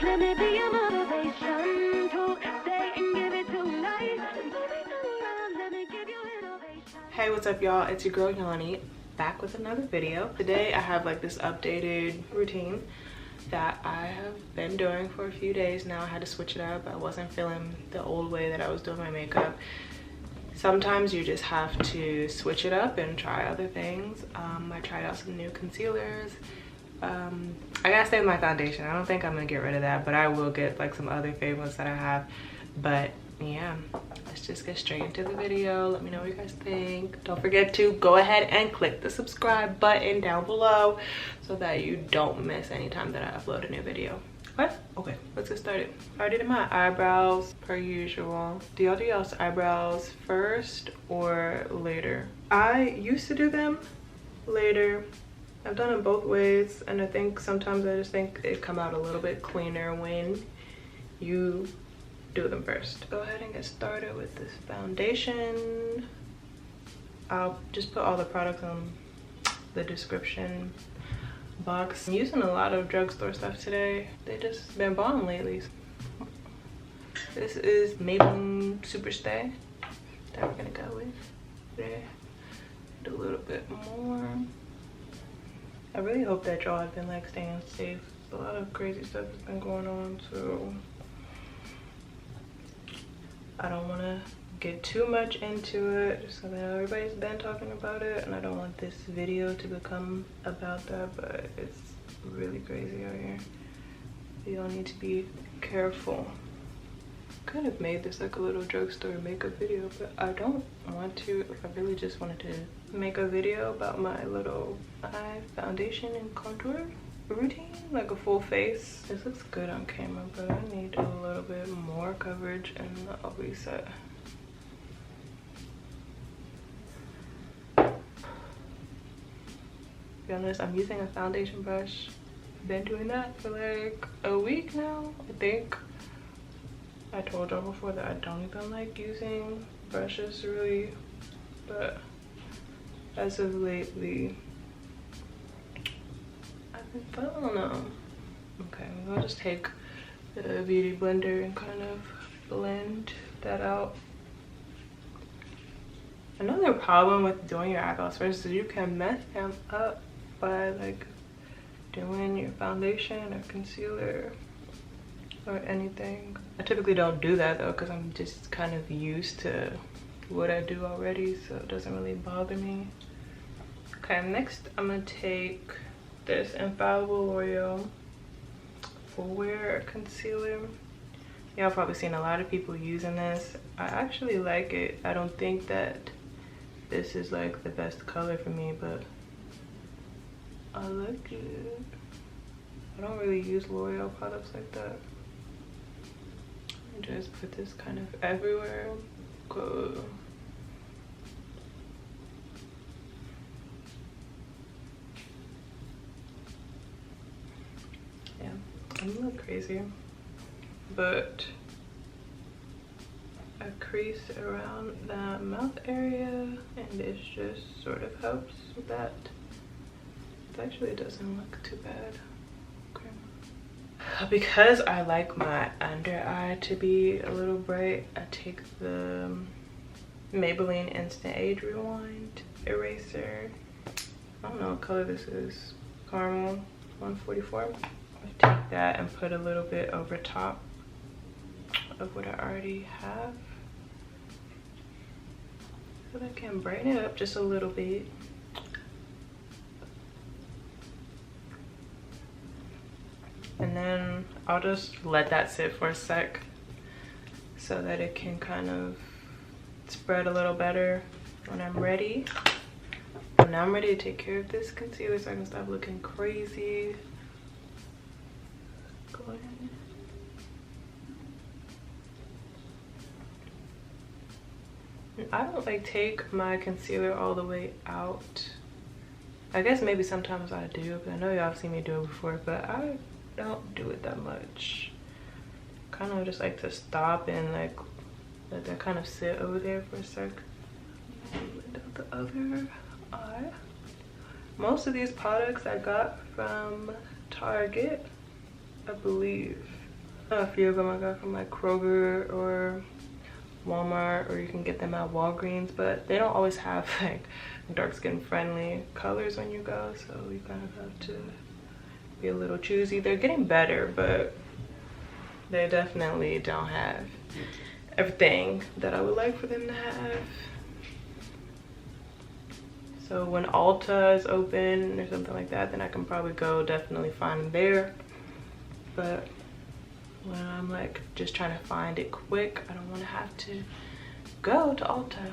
Let me be your motivation to stay and give it tonight. Let me give you innovation. Hey, what's up, y'all? It's your girl Yanni, back with another video. Today I have like this updated routine that I have been doing for a few days now. I had to switch it up. I wasn't feeling the old way that I was doing my makeup. Sometimes you just have to switch it up and try other things. I tried out some new concealers. I gotta stay with my foundation. I don't think I'm gonna get rid of that, but I will get like some other favorites that I have. But yeah, let's just get straight into the video. Let me know what you guys think. Don't forget to go ahead and click the subscribe button down below so that you don't miss any time that I upload a new video. What? Okay, let's get started. I already did my eyebrows per usual. Do y'all do y'all's eyebrows first or later? I used to do them later. I've done them both ways, and I think sometimes I just think they come out a little bit cleaner when you do them first. Go ahead and get started with this foundation. I'll just put all the products on the description box. I'm using a lot of drugstore stuff today. They just been bomb lately. This is Maybelline Superstay that we're gonna go with today. Do a little bit more. I really hope that y'all have been like staying safe. A lot of crazy stuff has been going on, so I don't want to get too much into it just because I know everybody's been talking about it, and I don't want this video to become about that, but it's really crazy out here. You all need to be careful. Could have made this like a little drugstore makeup video, but I don't want to. I really just wanted to make a video about my little eye foundation and contour routine, like a full face. This looks good on camera, but I need a little bit more coverage and I'll be set. To be honest, I'm using a foundation brush. Been doing that for like a week now, I think. I told y'all before that I don't even like using brushes really, but as of lately, I've been, I don't know. Okay, I'll just take the beauty blender and kind of blend that out. Another problem with doing your eyebrows first is you can mess them up by like doing your foundation or concealer or anything. I typically don't do that though because I'm just kind of used to what I do already, so it doesn't really bother me. Okay, next I'm gonna take this Infallible Loreal Full Wear Concealer. Y'all probably seen a lot of people using this. I actually like it. I don't think that this is like the best color for me, but I like it. I don't really use L'Oreal products like that. Just put this kind of everywhere. Go. Yeah, I'm a little crazy, but a crease around the mouth area, and this just sort of helps with that. It actually doesn't look too bad. Because I like my under eye to be a little bright, I take the Maybelline Instant Age Rewind eraser. I don't know what color this is. Caramel 144. I take that and put a little bit over top of what I already have, so that I can brighten it up just a little bit. And then I'll just let that sit for a sec so that it can kind of spread a little better when I'm ready. And now I'm ready to take care of this concealer so I can stop looking crazy. Go ahead. And I don't like take my concealer all the way out. I guess maybe sometimes I do, but I know y'all have seen me do it before, but I don't do it that much. Kind of just like to stop and like let that kind of sit over there for a sec. Blend out the other eye. Most of these products I got from Target, I believe. A few of them I got from like Kroger or Walmart, or you can get them at Walgreens, but they don't always have like dark skin friendly colors when you go, so you kind of have to be a little choosy. They're getting better, but they definitely don't have everything that I would like for them to have. So when Ulta is open or something like that, then I can probably go definitely find them there. But when I'm like just trying to find it quick, I don't want to have to go to Ulta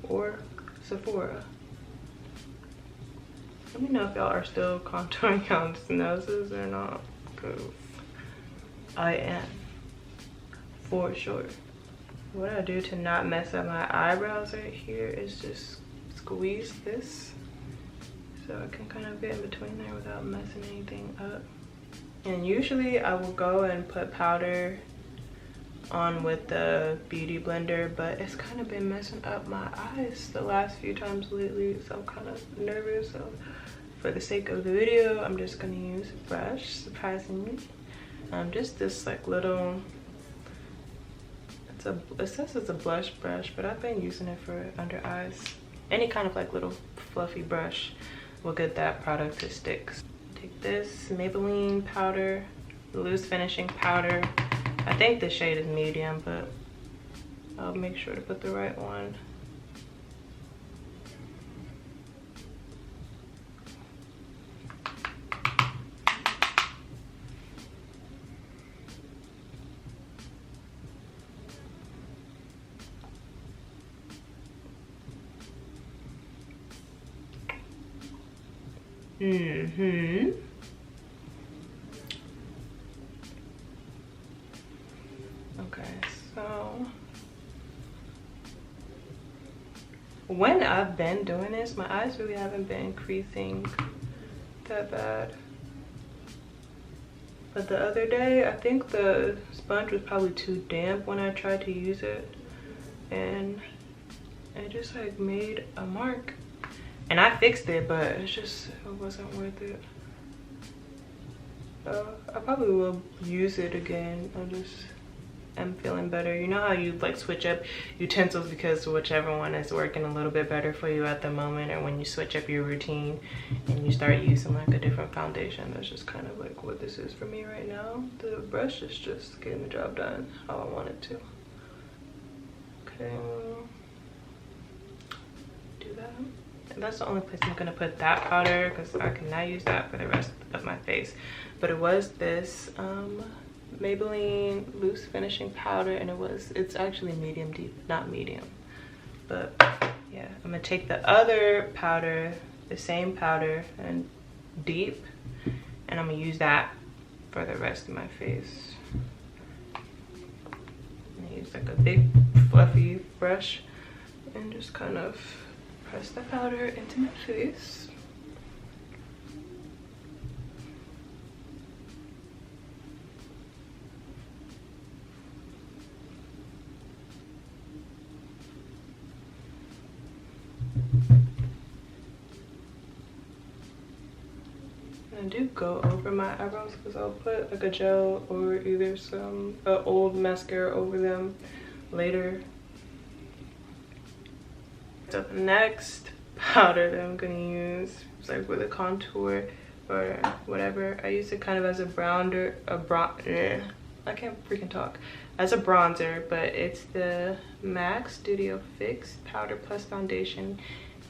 or Sephora. Let me know if y'all are still contouring y'all's noses or not, because I am, for sure. What I do to not mess up my eyebrows right here is just squeeze this so I can kind of get in between there without messing anything up. And usually I will go and put powder on with the beauty blender, but it's kind of been messing up my eyes the last few times lately, so I'm kind of nervous. So for the sake of the video, I'm just gonna use a brush, surprisingly. Just this like little, it says it's a blush brush, but I've been using it for under eyes. Any kind of like little fluffy brush will get that product to stick. Take this Maybelline powder, loose finishing powder. I think the shade is medium, but I'll make sure to put the right one. Okay, so when I've been doing this, my eyes really haven't been creasing that bad. But the other day, I think the sponge was probably too damp when I tried to use it, and it just like made a mark. And I fixed it, but it wasn't worth it. So I probably will use it again. I'm feeling better. You know how you like switch up utensils because whichever one is working a little bit better for you at the moment, or when you switch up your routine and you start using like a different foundation. That's just kind of like what this is for me right now. The brush is just getting the job done how I want it to. Okay, do that. And that's the only place I'm gonna put that powder, because I cannot use that for the rest of my face. But it was this Maybelline loose finishing powder, and it's actually medium deep, not medium. But yeah, I'm gonna take the other powder, the same powder, and deep, and I'm gonna use that for the rest of my face. I'm gonna use like a big fluffy brush and just kind of press the powder into my face. I do go over my eyebrows because I'll put like a gel or either some old mascara over them later. So the next powder that I'm gonna use is like with a contour or whatever. I use it kind of as a I can't freaking talk. As a bronzer, but it's the M.A.C Studio Fix Powder Plus Foundation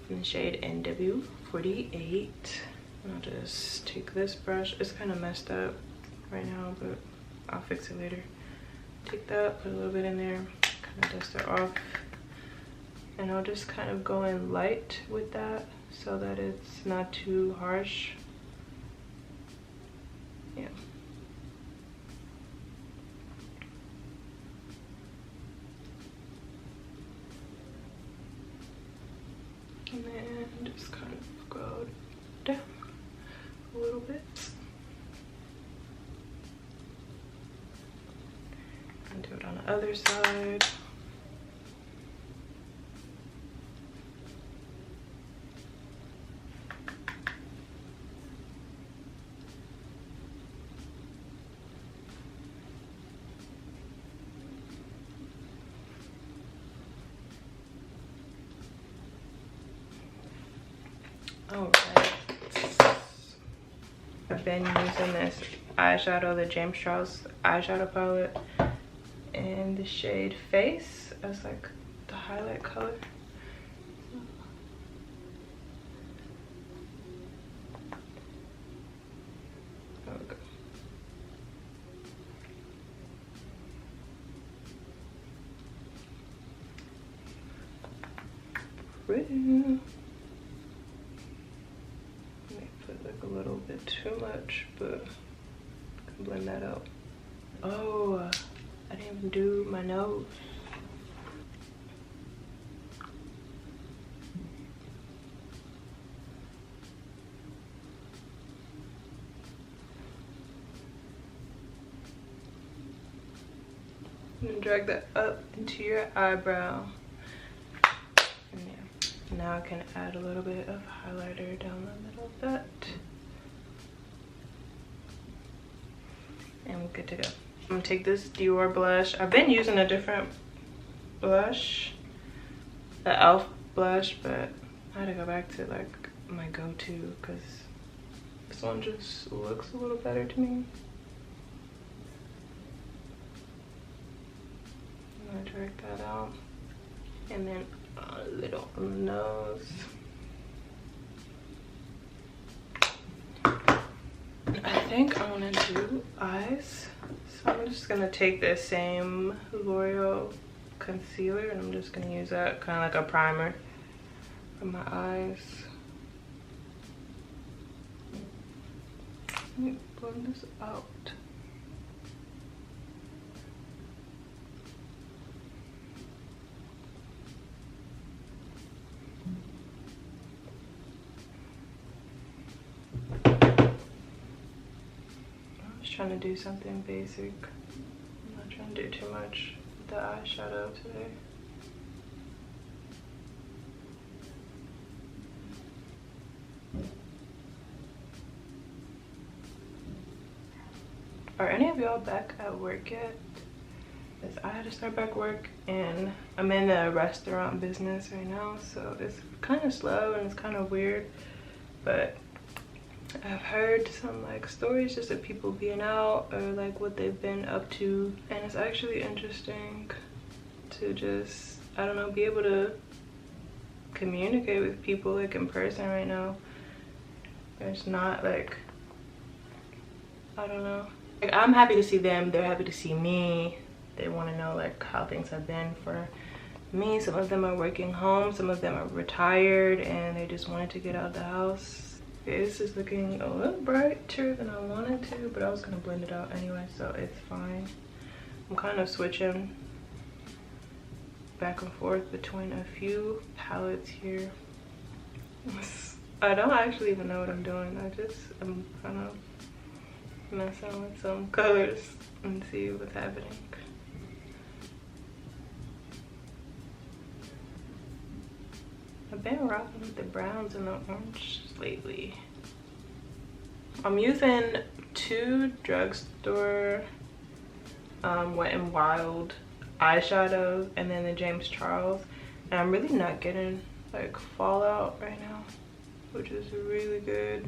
in the shade NW48. I'll just take this brush. It's kind of messed up right now, but I'll fix it later. Take that, put a little bit in there, kind of dust it off. And I'll just kind of go in light with that so that it's not too harsh. Yeah. And then just kind of go down a little bit. And do it on the other side. Alright. I've been using this eyeshadow, the James Charles eyeshadow palette, in the shade Face as like the highlight color. There we go. Pretty. May put like a little bit too much, but I can blend that out. Oh, I didn't even do my nose. I'm gonna drag that up into your eyebrow. And yeah, now I can add a little bit of highlighter down the middle of that. And we're good to go. I'm gonna take this Dior blush. I've been using a different blush, the e.l.f. blush, but I had to go back to like my go-to because this one just looks a little better to me. I'm gonna drag that out, and then a little on the nose. I think I want to do eyes, so I'm just gonna take this same L'Oreal concealer and I'm just gonna use that kind of like a primer for my eyes. Let me blend this out. Trying to do something basic. I'm not trying to do too much with the eyeshadow today. Are any of y'all back at work yet? Because I had to start back work and I'm in the restaurant business right now, so it's kind of slow and it's kind of weird, but I've heard some like stories just of people being out or like what they've been up to, and it's actually interesting to just, I don't know, be able to communicate with people like in person right now. It's not like, I don't know, like I'm happy to see them, they're happy to see me. They want to know like how things have been for me. Some of them are working home, some of them are retired and they just wanted to get out of the house. This is looking a little brighter than I wanted to, but I was gonna blend it out anyway, so it's fine. I'm kind of switching back and forth between a few palettes here. I don't actually even know what I'm doing. I'm kind of messing with some colors and see what's happening. I've been rocking with the browns and the orange lately. I'm using two drugstore Wet n Wild eyeshadows and then the James Charles, and I'm really not getting like fallout right now, which is really good.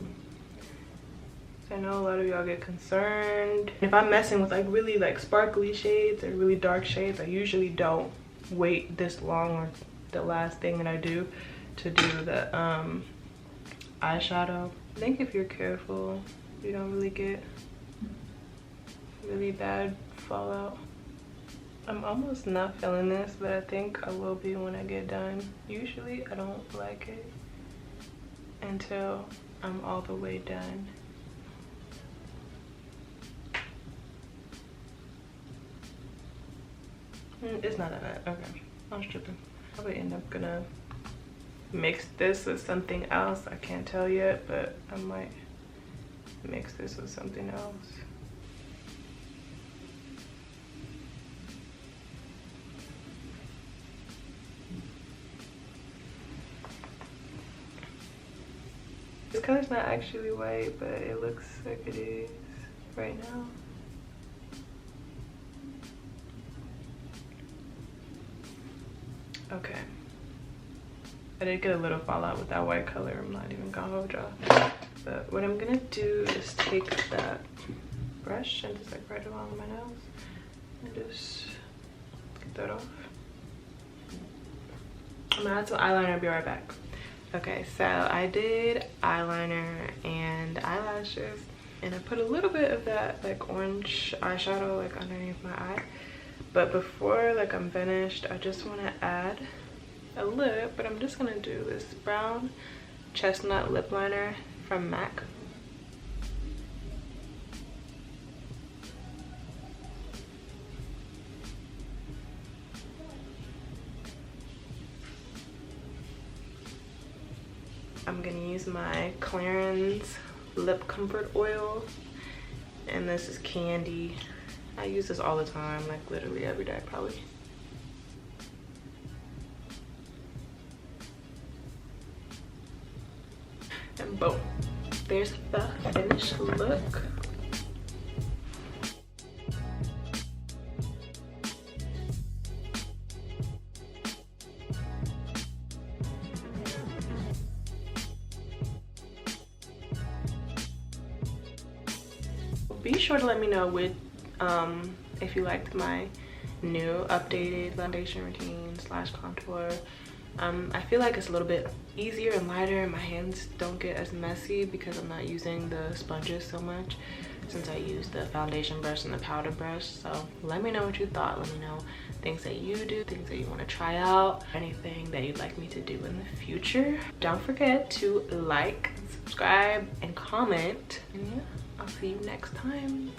I know a lot of y'all get concerned. If I'm messing with like really like sparkly shades or really dark shades, I usually don't wait this long, or the last thing that I do to do the eyeshadow. I think if you're careful, you don't really get really bad fallout. I'm almost not feeling this, but I think I will be when I get done. Usually I don't like it until I'm all the way done. It's not that bad. Okay, I was tripping. Probably end up gonna mix this with something else. I can't tell yet, but I might mix this with something else. This color's not actually white, but it looks like it is right now. Okay. I did get a little fallout with that white color. I'm not even gonna hold y'all. But what I'm gonna do is take that brush and just like right along my nose and just get that off. I'm gonna add some eyeliner and be right back. Okay, so I did eyeliner and eyelashes, and I put a little bit of that like orange eyeshadow like underneath my eye. But before like I'm finished, I just want to add a lip, but I'm just gonna do this brown chestnut lip liner from M.A.C. I'm gonna use my Clarins Lip Comfort Oil, and this is Candy. I use this all the time, like literally every day probably. And boom, there's the finished look. Be sure to let me know if you liked my new updated foundation routine / contour. I feel like it's a little bit easier and lighter, and my hands don't get as messy because I'm not using the sponges so much, since I use the foundation brush and the powder brush. So let me know what you thought. Let me know things that you do, things that you want to try out, anything that you'd like me to do in the future. Don't forget to like, subscribe, and comment. And yeah, I'll see you next time.